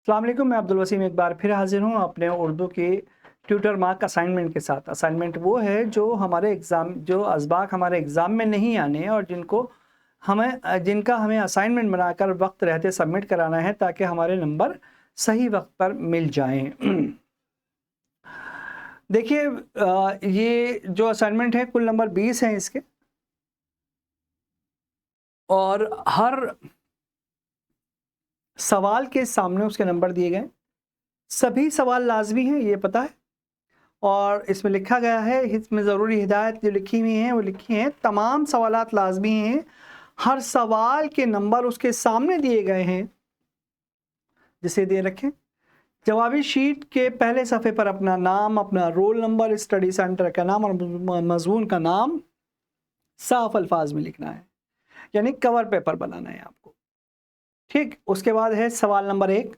अस्सलाम वालेकुम, मैं अब्दुल वसीम एक बार फिर हाजिर हूँ अपने उर्दू के ट्यूटर मार्क असाइनमेंट के साथ। असाइनमेंट वो है जो हमारे एग्ज़ाम जो असबाक हमारे एग्ज़ाम में नहीं आने और जिनका हमें असाइनमेंट बनाकर वक्त रहते सबमिट कराना है ताकि हमारे नंबर सही वक्त पर मिल जाएं। देखिए, ये जो असाइनमेंट है कुल नंबर 20 हैं इसके, और हर सवाल के सामने उसके नंबर दिए गए। सभी सवाल लाजमी हैं, ये पता है, और इसमें लिखा गया है, इसमें ज़रूरी हिदायत जो लिखी हुई हैं वो लिखी हैं तमाम सवालात लाजमी हैं। हर सवाल के नंबर उसके सामने दिए गए हैं, जिसे दे रखें। जवाबी शीट के पहले सफ़े पर अपना नाम, अपना रोल नंबर, स्टडी सेंटर का नाम और मजमून का नाम साफ अल्फाज में लिखना है, यानी कवर पेपर बनाना है आपको। ठीक, उसके बाद है सवाल नंबर 1।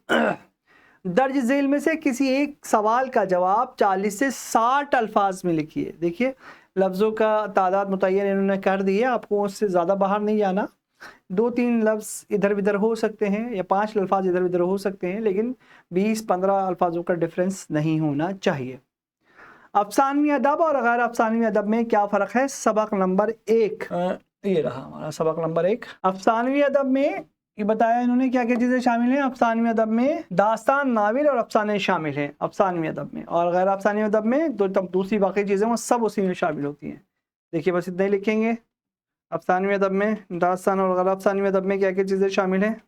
दर्ज झेल में से किसी एक सवाल का जवाब 40 से 60 अल्फाज में लिखिए। देखिए, लफ्ज़ों का तादाद मुतय्यन इन्होंने कर दी है, आपको उससे ज़्यादा बाहर नहीं जाना। 2-3 लफ्ज़ इधर उधर हो सकते हैं या 5 अल्फाज इधर उधर हो सकते हैं, लेकिन 20-15 अल्फाजों का डिफरेंस नहीं होना चाहिए। अफसानवी अदब और गैर अफसानवी अदब में क्या फ़र्क है? सबक नंबर 1 ये रहा हमारा सबक नंबर 1। अफसानवी अदब में ये बताया इन्होंने क्या क्या चीज़ें शामिल हैं। अफसानवी अदब में दास्तान, नावल और अफसाने शामिल हैं अफसानवी अदब में, और गैर अफसानवी अदब में दूसरी बाकी चीज़ें वो सब उसी में शामिल होती हैं। देखिए, बस इतना ही लिखेंगे। अफसानवी अदब में दास्तान और गैर अफसानवी अदब में क्या क्या चीज़ें शामिल हैं,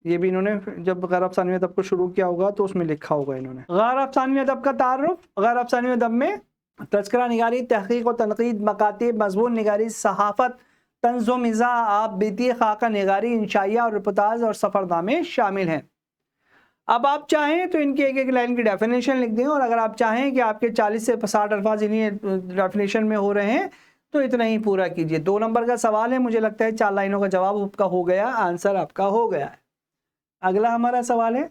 ये भी इन्होंने जब गैर अफसानवी अदब को शुरू किया होगा तो उसमें लिखा होगा इन्होंने। गैर अफसानवी अदब का तारुफ। गैर अफसानवी अदब में तज़किरा निगारी, तहक़ीक़ और तनक़ीद, मकातिब, मज़मून निगारी, सहाफ़त, तंज़ो मिज़ा, आप बीती, खाका निगारी, इंशाइया और रिपोर्टाज और सफ़रनामे शामिल हैं। अब आप चाहें तो इनकी एक एक लाइन की डेफिनेशन लिख दें, और अगर आप चाहें कि आपके 40 से 60 अल्फाज इन्हीं डेफिनेशन में हो रहे हैं तो इतना ही पूरा कीजिए। 2 नंबर का सवाल है, मुझे लगता है 4 लाइनों का जवाब आपका हो गया, आंसर आपका हो गया है। अगला हमारा सवाल है,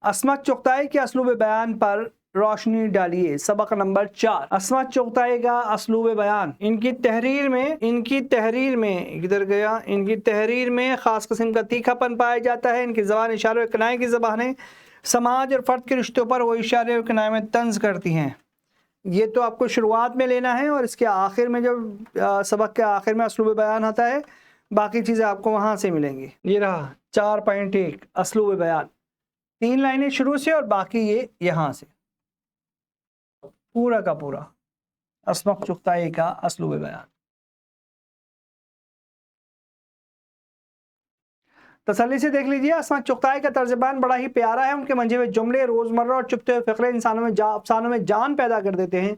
अस्मत चुग़ताई के असलूब बयान पर रोशनी डालिए। सबक नंबर 4। अस्मत चुग़ताई का असलूब बयान, इनकी तहरीर में इधर गया, इनकी तहरीर में ख़ास किस्म का तीखापन पाया जाता है। इनकी ज़बान इशारे और किनाए की ज़बान है। समाज और फ़र्द के रिश्तों पर वो इशारे और किनाए में तंज़ करती हैं। ये तो आपको शुरुआत में लेना है, और इसके आखिर में जब सबक के आखिर में असलूब बयान आता है, बाकी चीज़ें आपको वहाँ से मिलेंगी। ये रहा 4.1 असलूब बयान, 3 लाइनें शुरू से और बाकी ये यहाँ से, पूरा का पूरा अस्मत चुग़ताई का असलूब बयान। तसल्ली से देख लीजिए। अस्मत चुग़ताई का तर्ज़ बयान बड़ा ही प्यारा है। उनके मंझे हुए जुमले रोज़मर्रा और चुभते हुए फ़िक्रे अफ़सानों में जान पैदा कर देते हैं।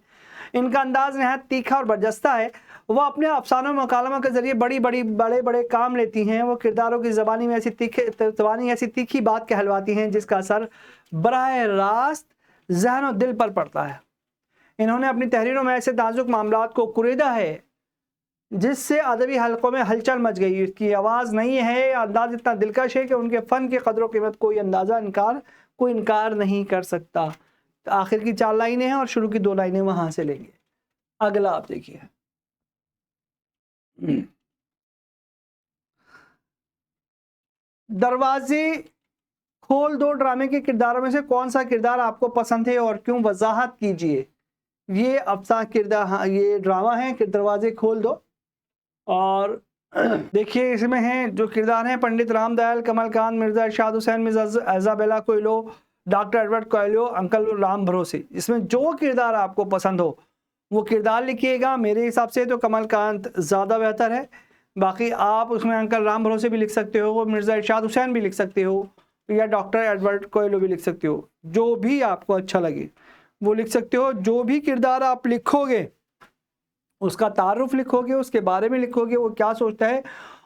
इनका अंदाज़ नहायत तीखा और बरजस्ता है। वह अपने अफ़सानों मकालमों के ज़रिए बड़े बड़े काम लेती हैं। वो किरदारों की ज़बानी ऐसी तीखी बात कहलवाती हैं जिसका असर बराह रास्त ज़हन और दिल पर पड़ता है। इन्होंने अपनी तहरीरों में ऐसे नाज़ुक मामलात को कुरेदा है जिससे अदबी हलकों में हलचल मच गई। इसकी आवाज़ नहीं है, अंदाज इतना दिलकश है कि उनके फ़न की कदर कीमत कोई इनकार नहीं कर सकता। तो आखिर की 4 लाइनें हैं और शुरू की 2 लाइनें वहाँ से लेंगे। अगला आप देखिए, दरवाजे खोल दो ड्रामे के किरदारों में से कौन सा किरदार आपको पसंद है और क्यों, वजाहत कीजिए। ये अफसाना किरदार, हाँ ये ड्रामा है कि दरवाजे खोल दो, और देखिए इसमें हैं जो किरदार हैं, Pandit Ramdayal, Kamalkant, Mirza Irshad Hussain, Mirza Isabella Coelho, doctor Edward Coelho, uncle Ram Bharose. इसमें जो किरदार आपको पसंद हो वो किरदार लिखिएगा। मेरे हिसाब से तो कमलकांत ज़्यादा बेहतर है। बाकी आप उसमें अंकल राम भरोसे भी लिख सकते हो, मिर्ज़ा इरशाद हुसैन भी लिख सकते हो, या डॉक्टर एडवर्ड कोयलो भी लिख सकते हो। जो भी आपको अच्छा लगे वो लिख सकते हो। जो भी किरदार आप लिखोगे उसका तारुफ लिखोगे, उसके बारे में लिखोगे, वो क्या सोचता है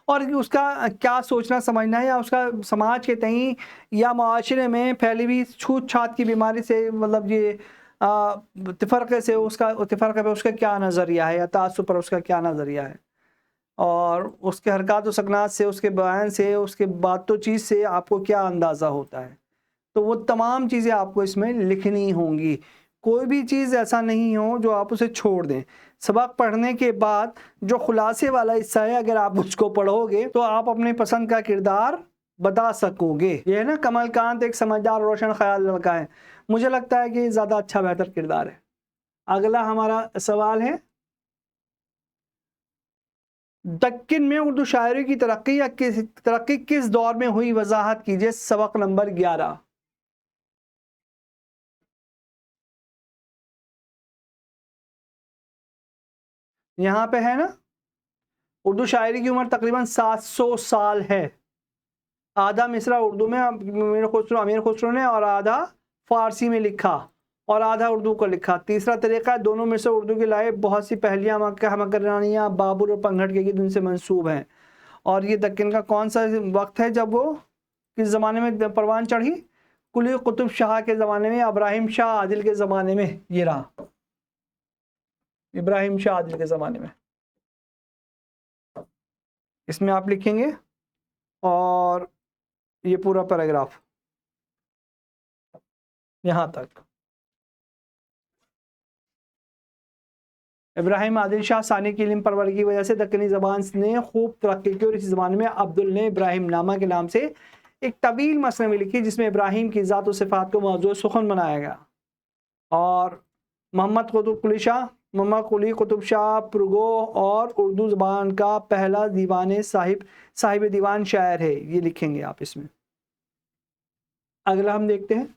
और उसका क्या सोचना समझना है, या उसका समाज के तई या माशरे में फैली हुई छूत छात की बीमारी से, मतलब ये तफ़रक़े से तफ़रक़े पे उसका क्या नज़रिया है, या तासुब पर उसका क्या नज़रिया है, और उसके हरकत व सकनात से, उसके बयान से, उसके बातों चीज़ से आपको क्या अंदाज़ा होता है। तो वो तमाम चीज़ें आपको इसमें लिखनी होंगी। कोई भी चीज़ ऐसा नहीं हो जो आप उसे छोड़ दें। सबक पढ़ने के बाद जो खुलासे वाला हिस्सा है, अगर आप उसको पढ़ोगे तो आप अपने पसंद का किरदार बता सकोगे। ये है ना, कमलकांत एक समझदार रोशन ख्याल लड़का है। मुझे लगता है कि ज्यादा अच्छा बेहतर किरदार है। अगला हमारा सवाल है, दक्कन में उर्दू शायरी की तरक्की या तरक्की किस दौर में हुई, वजाहत कीजिए। सबक नंबर 11। यहां पे है ना, उर्दू शायरी की उम्र तकरीबन 700 साल है। आधा मिसरा उर्दू में अमीर खुसरो ने और आधा फारसी में लिखा और आधा उर्दू को लिखा। तीसरा तरीका, दोनों में से उर्दू की लाए बहुत सी पहलियां मकरानियां बाबर और पंघट के गीत उनसे मंसूब हैं। और ये दक्कन का कौन सा वक्त है जब वो किस ज़माने में परवान चढ़ी? कुली कुतुब शाह के ज़माने में, इब्राहिम शाह आदिल के ज़माने में। ये रहा, इब्राहिम शाह आदिल के ज़माने में। इसमें आप लिखेंगे और ये पूरा पैराग्राफ यहां तक। इब्राहिम आदिल शाह सानी की इल्म परवरी की वजह से दक्कनी ज़बान ने खूब तरक्की की और इस ज़माने में अब्दुल ने इब्राहिम नामा के नाम से एक तवील मसनवी लिखी जिसमें इब्राहिम की ज़ात और सिफ़ात को मौजूद सुखन बनाया गया। और मोहम्मद कुली कुतुब शाह पुरगो और उर्दू ज़बान का पहला दीवान साहिब दीवान शायर है। ये लिखेंगे आप इसमें। अगला हम देखते हैं,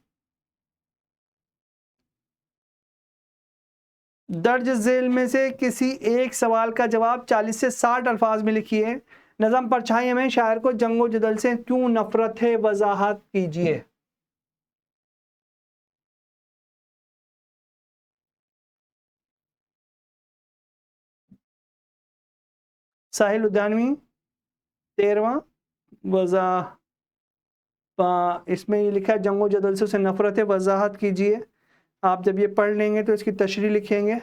दर्ज झेल में से किसी एक सवाल का जवाब 40 से 60 अल्फाज में लिखिए। नज़म परछाई में शायर को जंगो जदल से क्यों नफरत है, वजाहत कीजिए। साहिल उद्यानवी 13वां। वजा इसमें ये लिखा है जंगो जदल से उसे नफरत है, वजाहत कीजिए। आप जब ये पढ़ लेंगे तो इसकी तशरीह लिखेंगे।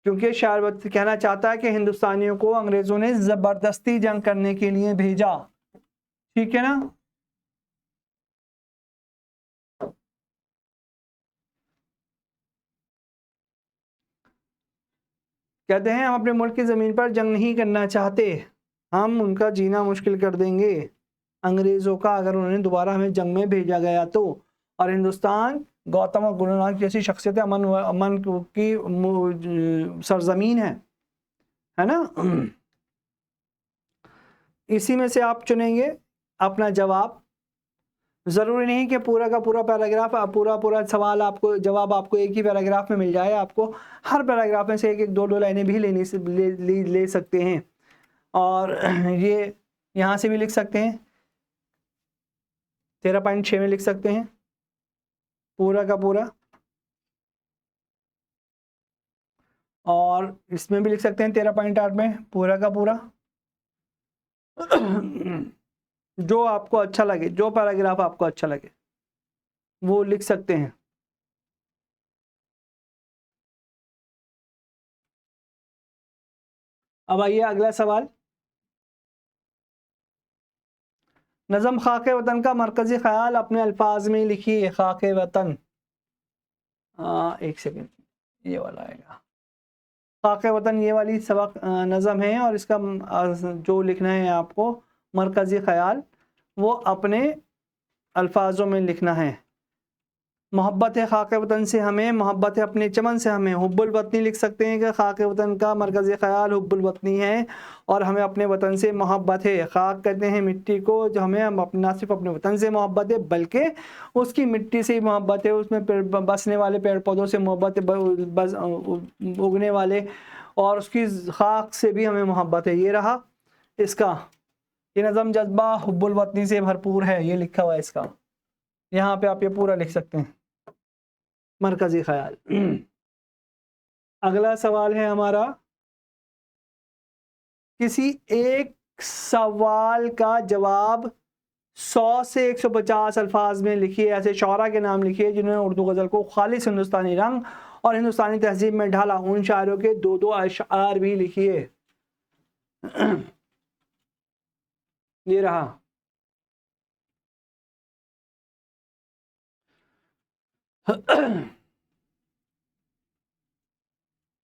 क्योंकि शायर कहना चाहता है कि हिंदुस्तानियों को अंग्रेजों ने जबरदस्ती जंग करने के लिए भेजा। ठीक है ना। कहते हैं हम अपने मुल्क की ज़मीन पर जंग नहीं करना चाहते, हम उनका जीना मुश्किल कर देंगे अंग्रेज़ों का अगर उन्हें दोबारा हमें जंग में भेजा गया तो। और हिंदुस्तान गौतम और गुरु नानक जैसी शख्सियत अमन की सरजमीन है ना। इसी में से आप चुनेंगे अपना जवाब। ज़रूरी नहीं कि पूरा का पूरा पैराग्राफ, पूरा सवाल आपको, जवाब आपको एक ही पैराग्राफ में मिल जाए। आपको हर पैराग्राफ में से एक एक दो दो लाइनें भी ले सकते हैं। और ये यहाँ से भी लिख सकते हैं, 13.6 में लिख सकते हैं पूरा का पूरा। और इसमें भी लिख सकते हैं 13.8 में पूरा का पूरा। जो आपको अच्छा लगे, जो पैराग्राफ आपको अच्छा लगे वो लिख सकते हैं। अब आइए अगला सवाल। नज़म खाके वतन का मरकज़ी ख्याल अपने अल्फाज में लिखिए। खाके वतन, एक सेकेंड, ये वाला आएगा। खाके वतन ये वाली सबक नज़म है और इसका जो लिखना है आपको मरकज़ी ख्याल वो अपने अल्फाजों में लिखना है। मोहब्बत है खाके वतन से हमें, मोहब्बत है अपने चमन से हमें। हुब्बुल वतनी लिख सकते हैं कि खाके वतन का मरकज़ी ख्याल हुब्बुल वतनी है और हमें अपने वतन से मोहब्बत है। खाक कहते हैं मिट्टी को, जो हमें ना सिर्फ अपने वतन से मोहब्बत है बल्कि उसकी मिट्टी से ही मोहब्बत है, उसमें बसने वाले पेड़ पौधों से मोहब्बत है, उगने वाले, और उसकी खाक से भी हमें मोहब्बत है। ये रहा इसका, ये नज़म जज्बा हुब्बुल वतनी से भरपूर है। ये लिखा हुआ है इसका, यहाँ पे आप ये पूरा लिख सकते हैं मरकज़ी ख्याल। अगला सवाल है हमारा, किसी एक सवाल का जवाब 100 से 150 अल्फाज में लिखिए। ऐसे शौरा के नाम लिखिए जिन्होंने उर्दू गज़ल को खालिस हिंदुस्तानी रंग और हिंदुस्तानी तहजीब में ढाला। उन शायरों के दो दो अशआर भी लिखिए। ये रहा।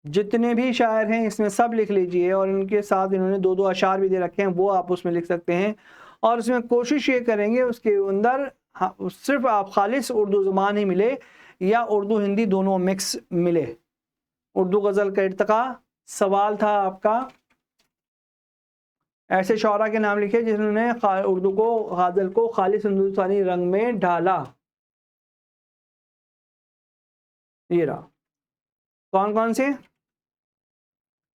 जितने भी शायर हैं इसमें सब लिख लीजिए, और इनके साथ इन्होंने 2-2 अशार भी दे रखे हैं, वो आप उसमें लिख सकते हैं। और उसमें कोशिश ये करेंगे उसके अंदर सिर्फ आप खालिस उर्दू ज़ुबान ही मिले या उर्दू हिंदी दोनों मिक्स मिले। उर्दू गज़ल का इर्तिका सवाल था आपका, ऐसे शौरा के नाम लिखे जिन्होंने उर्दू को गज़ल को खालिस हिंदुस्तानी रंग में ढाला। ये रहा, कौन कौन से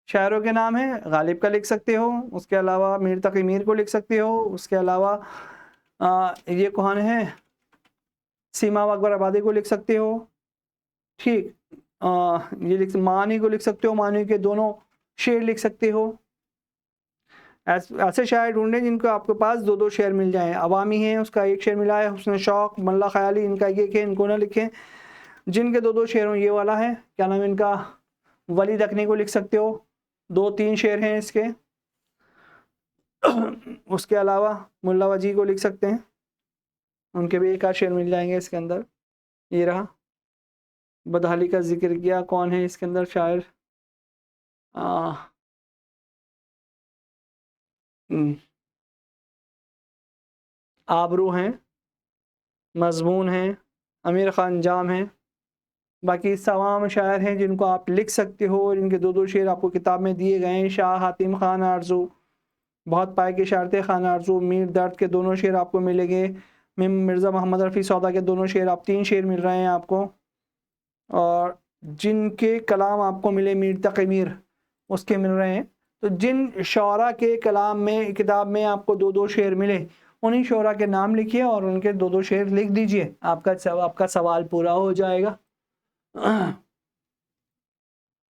शायरों के नाम हैं? गालिब का लिख सकते हो, उसके अलावा मीर तकी मीर को लिख सकते हो, उसके अलावा ये कौन है, सीमा अकबर आबादी को लिख सकते हो, ठीक। ये लिख मानी को लिख सकते हो, मानी के दोनों शेर लिख सकते हो। ऐसे शायर ढूंढें जिनको आपके पास 2-2 शेर मिल जाएं। अवामी है, उसका एक शेर मिला है, हुस्न शौक, मल्ला ख्याली, इनका एक है, इनको ना लिखें। जिनके 2-2 शेर हों, ये वाला है, क्या नाम है इनका, वली दखनी को लिख सकते हो, 2-3 शेर हैं इसके। उसके अलावा मुल्ला वजी को लिख सकते हैं, उनके भी एक आध शेर मिल जाएंगे इसके अंदर। ये रहा, बदहाली का जिक्र किया, कौन है इसके अंदर शायर, आबरू हैं, मजमून हैं, अमीर ख़ान जाम हैं। बाकी तमाम शायर हैं जिनको आप लिख सकते हो, और इनके 2-2 शेर आपको किताब में दिए गए हैं। शाह हातिम खान आरजू, बहुत पाए के शायर थे खान आरजू। मीर दर्द के दोनों शेर आपको मिलेंगे। मिर्ज़ा मोहम्मद रफ़ी सौदा के दोनों शेर, आप 3 शेर मिल रहे हैं आपको। और जिनके कलाम आपको मिले मीर तक़ी मीर, उसके मिल रहे हैं। तो जिन शौरा के कलाम में किताब में आपको 2-2 शेर मिले, उन्हीं शौरा के नाम लिखिए और उनके 2-2 शेर लिख दीजिए, आपका सवाल पूरा हो जाएगा।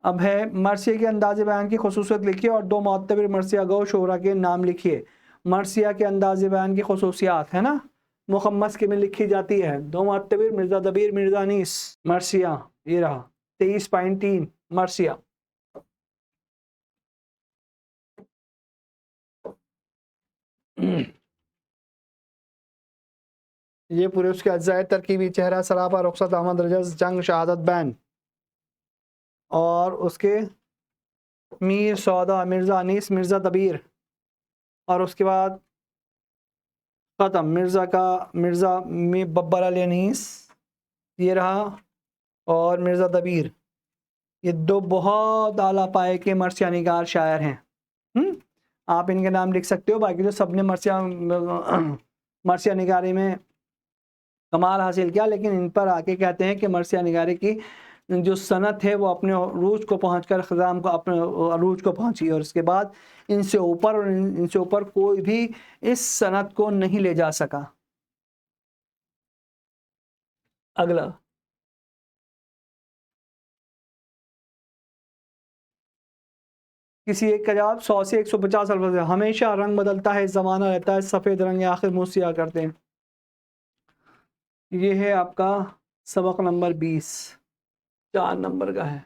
अब है मरसिया के अंदाज़े बयान की खसूसियत लिखिए और 2 मोतबर मरसिया गो शोरा के नाम लिखिए। मरसिया के अंदाज़े बयान की खसूसियात है ना, मुखम्मस के में लिखी जाती है। 2 मोतबर मिर्ज़ा दबीर मिर्ज़ा अनीस। मरसिया ये रहा 23.3 मरसिया। ये पूरे उसके अज्जाए तरकीबी, चेहरा सरापा, रुखसत, अहमद रजस, जंग, शहादत, बैन, और उसके मीर सौदा, मिर्ज़ा अनीस, मिर्ज़ा दबीर, और उसके बाद ख़त्म मिर्ज़ा बब्बर अली अनीस, ये रहा, और मिर्ज़ा दबीर। ये 2 बहुत आला पाए के मरसिया निगार शायर हैं। आप इनके नाम लिख सकते हो। बाकी तो सब ने मरसिया निगारी में कमाल हासिल किया, लेकिन इन पर आके कहते हैं कि मरसिया निगारी की जो सनत है वो अपने अरूज को पहुंचकर ख़ज़ाम को अपने अरूज को पहुंची, और उसके बाद इनसे ऊपर और इनसे ऊपर कोई भी इस सनत को नहीं ले जा सका। अगला, किसी एक का जवाब 100 से 150 अल्फाज है। हमेशा रंग बदलता है, ज़माना रहता है सफ़ेद रंग, आखिर मुझसे करते हैं। ये है आपका सबक नंबर 20, 4 नंबर का है।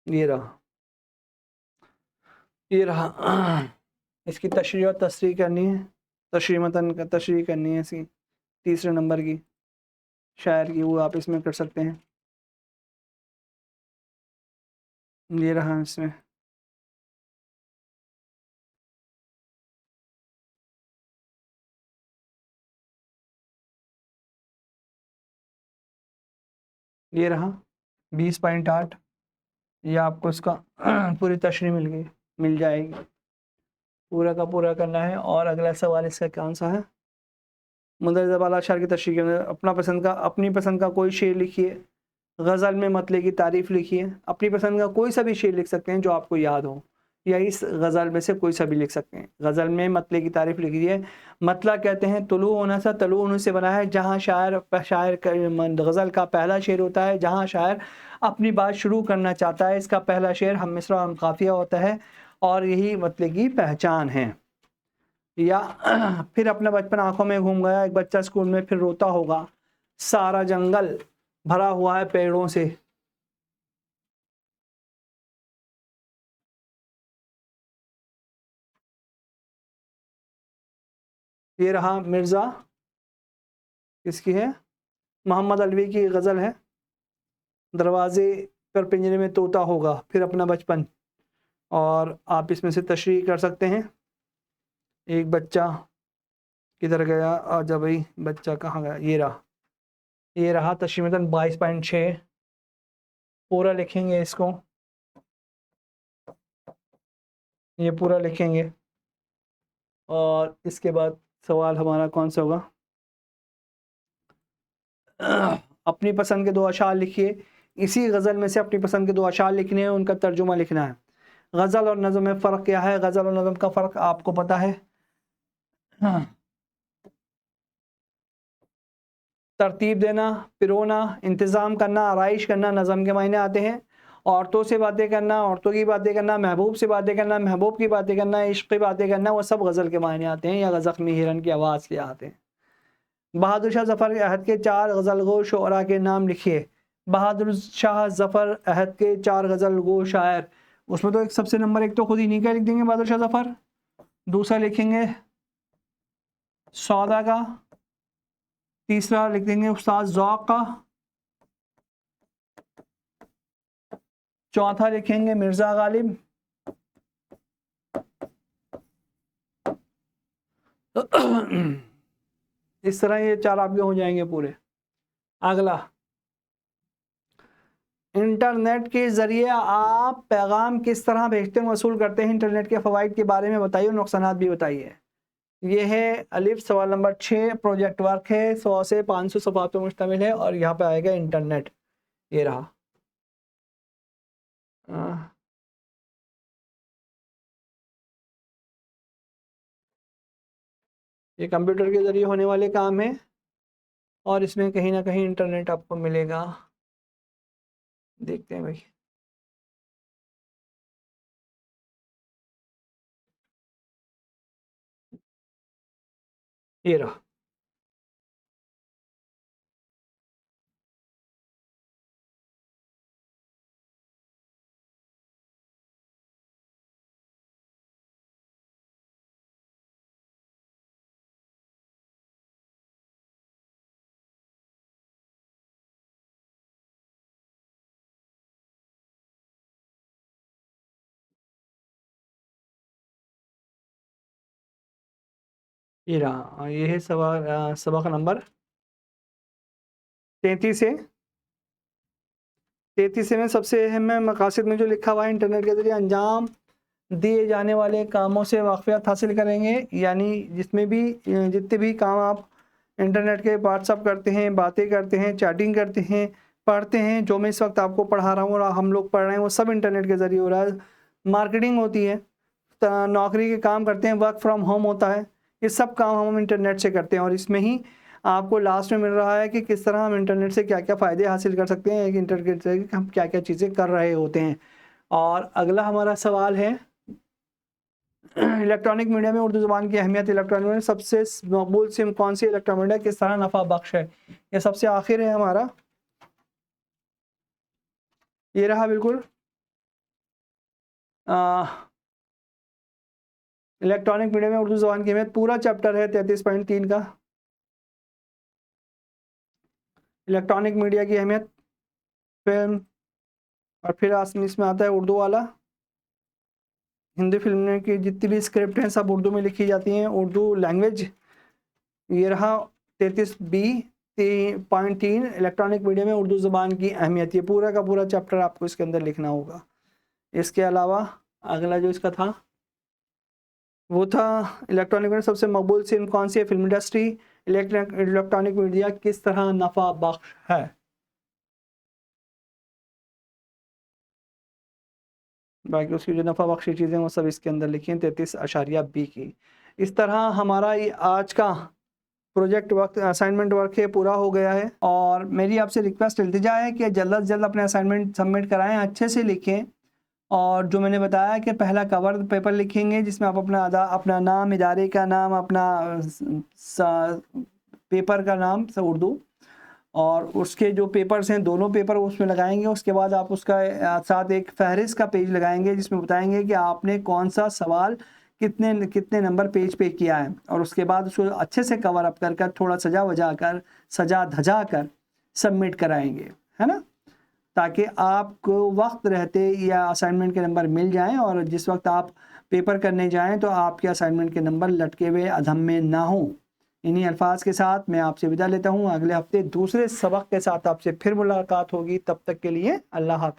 ये रहा, ये रहा। इसकी तशरीह और तस्रीह करनी है, तशरीह मतन का तशरीह करनी है इसकी, तीसरे नंबर की शायर की, वो आप इसमें कर सकते हैं। ये रहा इसमें, ये रहा 20.8। ये आपको इसका पूरी तशरीह मिल जाएगी। पूरा का पूरा करना है। और अगला सवाल इसका कौन सा है, मुंदरजा बाला अशआर की तशरीह के अंदर अपनी पसंद का कोई शेर लिखिए। गज़ल में मतले की तारीफ़ लिखिए। अपनी पसंद का कोई सा भी शेर लिख सकते हैं जो आपको याद हो, या इस गज़ल में से कोई सा भी लिख सकते हैं। गज़ल में मतले की तारीफ़ लिखिए। मतला कहते हैं तुलू होना सा, तलू होने से बना है जहाँ शायर गज़ल का पहला शेर होता है, जहाँ शायर अपनी बात शुरू करना चाहता है। इसका पहला शेर हम मिसरा हम काफ़िया होता है, और यही मतले की पहचान है। या फिर अपना बचपन आंखों में घूम गया, एक बच्चा स्कूल में फिर रोता होगा, सारा जंगल भरा हुआ है पेड़ों से। ये रहा मिर्ज़ा, किसकी है, मोहम्मद अलवी की गज़ल है। दरवाजे पर पिंजरे में तोता होगा, फिर अपना बचपन। और आप इसमें से तशरीह कर सकते हैं। एक बच्चा किधर गया, आजा भाई, बच्चा कहाँ गया, ये रहा तशरीह 22.6। पूरा लिखेंगे इसको, ये पूरा लिखेंगे। और इसके बाद सवाल हमारा कौन सा होगा, अपनी पसंद के 2 अशार लिखिए। इसी गज़ल में से अपनी पसंद के 2 अशार लिखने हैं, उनका तर्जुमा लिखना है। गज़ल और नज़म में फ़र्क क्या है? गज़ल और नज़म का फ़र्क आपको पता है। हाँ। तरतीब देना, पिरोना, इंतज़ाम करना, आराइश करना नज़म के मायने आते हैं। औरतों से बातें करना, औरतों की बातें करना, महबूब से बातें करना, महबूब की बातें करना, इश्क़ की बातें करना, वो सब गज़ल के मायने आते हैं, या ज़ख्मी हिरन की आवाज़ के आते हैं। बहादुर शाह ज़फ़र अहद के 4 गज़लगो शुअरा के नाम लिखिए। बहादुर शाह ज़फ़र अहद के 4 गज़लगो शायर, उसमें तो एक सबसे नंबर 1 तो खुद इन्हीं का लिख देंगे, बहादुर शाह ज़फ़र। दूसरा लिखेंगे सौदा का, तीसरा लिख देंगे उस्ताद ज़ौक़ का, चौथा लिखेंगे मिर्ज़ा गालिब, इस तरह ये 4 आपके हो जाएंगे पूरे। अगला, इंटरनेट के ज़रिए आप पैगाम किस तरह भेजते हैं, वसूल करते हैं? इंटरनेट के फ़वाइद के बारे में बताइए, नुकसानात भी बताइए। ये है अलिफ, सवाल नंबर 6, प्रोजेक्ट वर्क है, 100 से 500 सफ़हात पर मुश्तमिल है, और यहाँ पे आएगा इंटरनेट। ये रहा। ये कंप्यूटर के ज़रिए होने वाले काम है, और इसमें कहीं ना कहीं इंटरनेट आपको मिलेगा। देखते हैं भाई। ये रहा। ये रहा। ये है सवाल, सबक नंबर 33 है। 33 में सबसे अहम मकासद में जो लिखा हुआ है, इंटरनेट के ज़रिए अंजाम दिए जाने वाले कामों से वाक़फ़ियत हासिल करेंगे। यानी जितने भी काम आप इंटरनेट के व्हाट्सअप करते हैं, बातें करते हैं, चैटिंग करते हैं, पढ़ते हैं, जो मैं इस वक्त आपको पढ़ा रहा हूँ और हम लोग पढ़ रहे हैं, वो सब इंटरनेट के ज़रिए हो रहा है। मार्केटिंग होती है, नौकरी के काम करते हैं, वर्क फ्रॉम होम होता है, ये सब काम हम इंटरनेट से करते हैं। और इसमें ही आपको लास्ट में मिल रहा है कि किस तरह हम इंटरनेट से क्या क्या फ़ायदे हासिल कर सकते हैं, एक इंटरनेट से हम क्या क्या चीज़ें कर रहे होते हैं। और अगला हमारा सवाल है, इलेक्ट्रॉनिक मीडिया में उर्दू ज़ुबान की अहमियत। इलेक्ट्रॉनिक मीडिया सबसे मकबूल सिम कौन सी इलेक्ट्रॉनिक मीडिया, किस तरह नफ़ा बख्श है? ये सबसे आखिर है हमारा। ये रहा बिल्कुल इलेक्ट्रॉनिक मीडिया में उर्दू ज़ुबान की अहमियत, पूरा चैप्टर है 33.3 का। इलेक्ट्रॉनिक मीडिया की अहमियत, फिल्म, और फिर इसमें आता है उर्दू वाला। हिंदी फिल्म की जितनी भी स्क्रिप्ट हैं सब उर्दू में लिखी जाती हैं, उर्दू लैंग्वेज। ये रहा 33B.3 इलेक्ट्रॉनिक मीडिया में उर्दू ज़ुबान की अहमियत। ये पूरा का पूरा चैप्टर आपको इसके अंदर लिखना होगा। इसके अलावा अगला जो इसका था वो था इलेक्ट्रॉनिक मीडिया सबसे मकबूल सिम कौन सी है, फिल्म इंडस्ट्री। इलेक्ट्रॉनिक मीडिया किस तरह नफ़ा बख्श है? बाकी उसकी जो नफ़ा बख्शी चीज़ें वो सब इसके अंदर लिखी हैं 33.B की। इस तरह हमारा ये आज का प्रोजेक्ट वर्क, असाइनमेंट वर्क है, पूरा हो गया है। और मेरी आपसे रिक्वेस्ट इल्तिजा है कि जल्द से जल्द अपने असाइनमेंट सबमिट कराएं, अच्छे से लिखें। और जो मैंने बताया कि पहला कवर पेपर लिखेंगे जिसमें आप अपना नाम, इदारे का नाम, अपना पेपर का नाम सब उर्दू, और उसके जो पेपर्स हैं दोनों पेपर उसमें लगाएंगे। उसके बाद आप उसका साथ एक फहरिस्त का पेज लगाएंगे जिसमें बताएंगे कि आपने कौन सा सवाल कितने कितने नंबर पेज पे किया है, और उसके बाद उसको अच्छे से कवर अप कर कर थोड़ा सजा धजा कर सबमिट कराएंगे, है ना, ताकि आपको वक्त रहते या असाइनमेंट के नंबर मिल जाएं और जिस वक्त आप पेपर करने जाएं तो आपके असाइनमेंट के नंबर लटके हुए अधम में ना हो। इन्हीं अल्फाज के साथ मैं आपसे विदा लेता हूं। अगले हफ्ते दूसरे सबक के साथ आपसे फिर मुलाकात होगी। तब तक के लिए अल्लाह हाफिज।